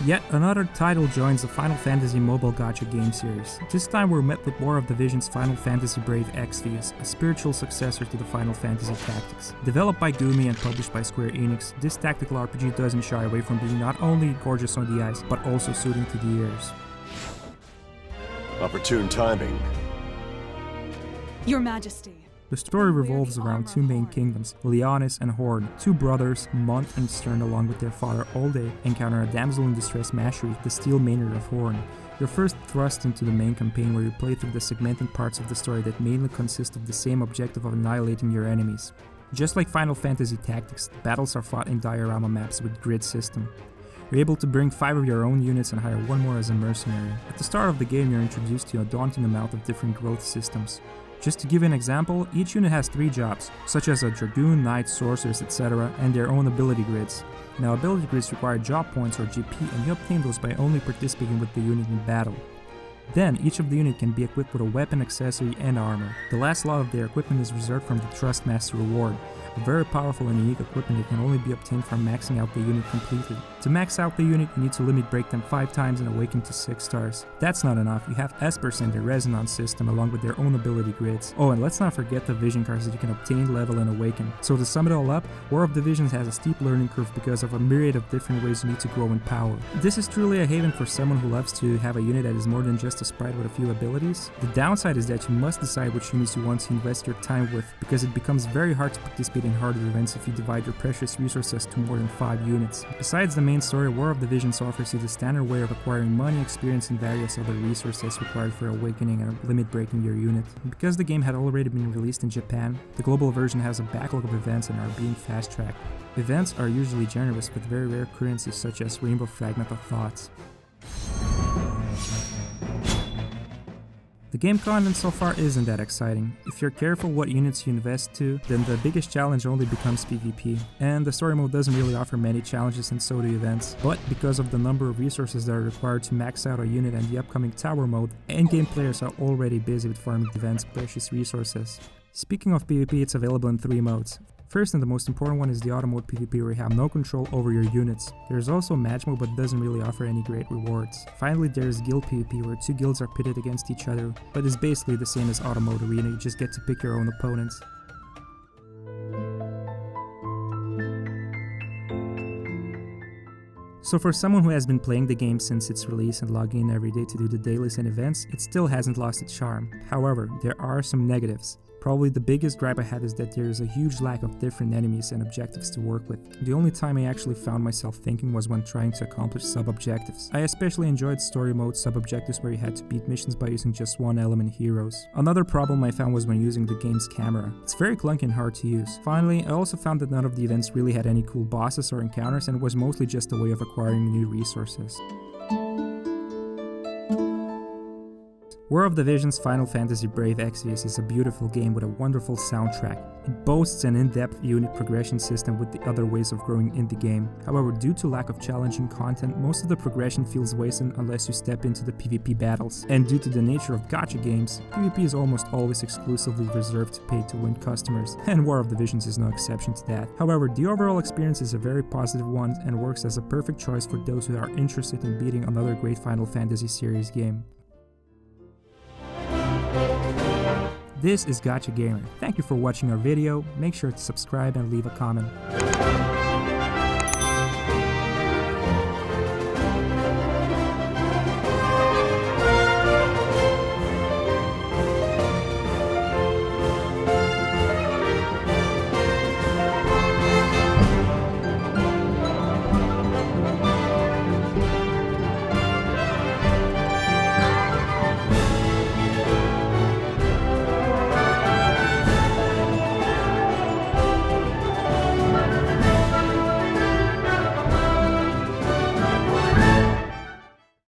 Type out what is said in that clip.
Yet another title joins the Final Fantasy mobile gacha game series. This time we're met with War of Division's Final Fantasy Brave Exvius, a spiritual successor to the Final Fantasy Tactics. Developed by Gumi and published by Square Enix, this tactical RPG doesn't shy away from being not only gorgeous on the eyes, but also soothing to the ears. Opportune timing. Your Majesty. The story revolves around two main kingdoms, Leonis and Hourne. Two brothers, Monte and Sterne, along with their father Oelde, encounter a damsel in distress, Machérie, the steel maynard of Hourne. You're first thrust into the main campaign where you play through the segmented parts of the story that mainly consist of the same objective of annihilating your enemies. Just like Final Fantasy Tactics, the battles are fought in diorama maps with grid system. You're able to bring 5 of your own units and hire 1 more as a mercenary. At the start of the game you're introduced to a daunting amount of different growth systems. Just to give you an example, each unit has 3 jobs, such as a Dragoon, Knight, Sorceress, etc., and their own ability grids. Now ability grids require job points or GP, and you obtain those by only participating with the unit in battle. Then, each of the unit can be equipped with a weapon, accessory, and armor. The last lot of their equipment is reserved from the Trustmaster reward, a very powerful and unique equipment that can only be obtained from maxing out the unit completely. To max out the unit, you need to limit break them 5 times and awaken to 6 stars. That's not enough, you have Espers and their resonance system along with their own ability grids. Oh, and let's not forget the vision cards that you can obtain, level, and awaken. So to sum it all up, War of Divisions has a steep learning curve because of a myriad of different ways you need to grow in power. This is truly a haven for someone who loves to have a unit that is more than just a sprite with a few abilities. The downside is that you must decide which units you want to invest your time with, because it becomes very hard to participate in harder events if you divide your precious resources to more than 5 units. Besides the main story, War of Divisions offers you the standard way of acquiring money, experience, and various other resources required for awakening and limit breaking your unit. Because the game had already been released in Japan, the global version has a backlog of events and are being fast-tracked. Events are usually generous with very rare currencies such as Rainbow Fragment of Thoughts. The game content so far isn't that exciting. If you're careful what units you invest to, then the biggest challenge only becomes PvP. And the story mode doesn't really offer many challenges, and so do events. But because of the number of resources that are required to max out a unit and the upcoming tower mode, endgame players are already busy with farming the event's precious resources. Speaking of PvP, it's available in 3 modes. First and the most important one is the auto mode PvP, where you have no control over your units. There's also match mode, but doesn't really offer any great rewards. Finally, there's guild PvP, where 2 guilds are pitted against each other, but it's basically the same as auto mode arena, you just get to pick your own opponents. So for someone who has been playing the game since its release and logging in every day to do the dailies and events, it still hasn't lost its charm. However, there are some negatives. Probably the biggest gripe I have is that there is a huge lack of different enemies and objectives to work with. The only time I actually found myself thinking was when trying to accomplish sub-objectives. I especially enjoyed story mode sub-objectives where you had to beat missions by using just 1 element heroes. Another problem I found was when using the game's camera. It's very clunky and hard to use. Finally, I also found that none of the events really had any cool bosses or encounters, and it was mostly just a way of acquiring new resources. War of Division's Final Fantasy Brave Exvius is a beautiful game with a wonderful soundtrack. It boasts an in-depth unit progression system with the other ways of growing in the game. However, due to lack of challenging content, most of the progression feels wasted unless you step into the PvP battles. And due to the nature of gacha games, PvP is almost always exclusively reserved to pay-to-win customers, and War of Divisions is no exception to that. However, the overall experience is a very positive one and works as a perfect choice for those who are interested in beating another great Final Fantasy series game. This is Gacha Gamer. Thank you for watching our video. Make sure to subscribe and leave a comment.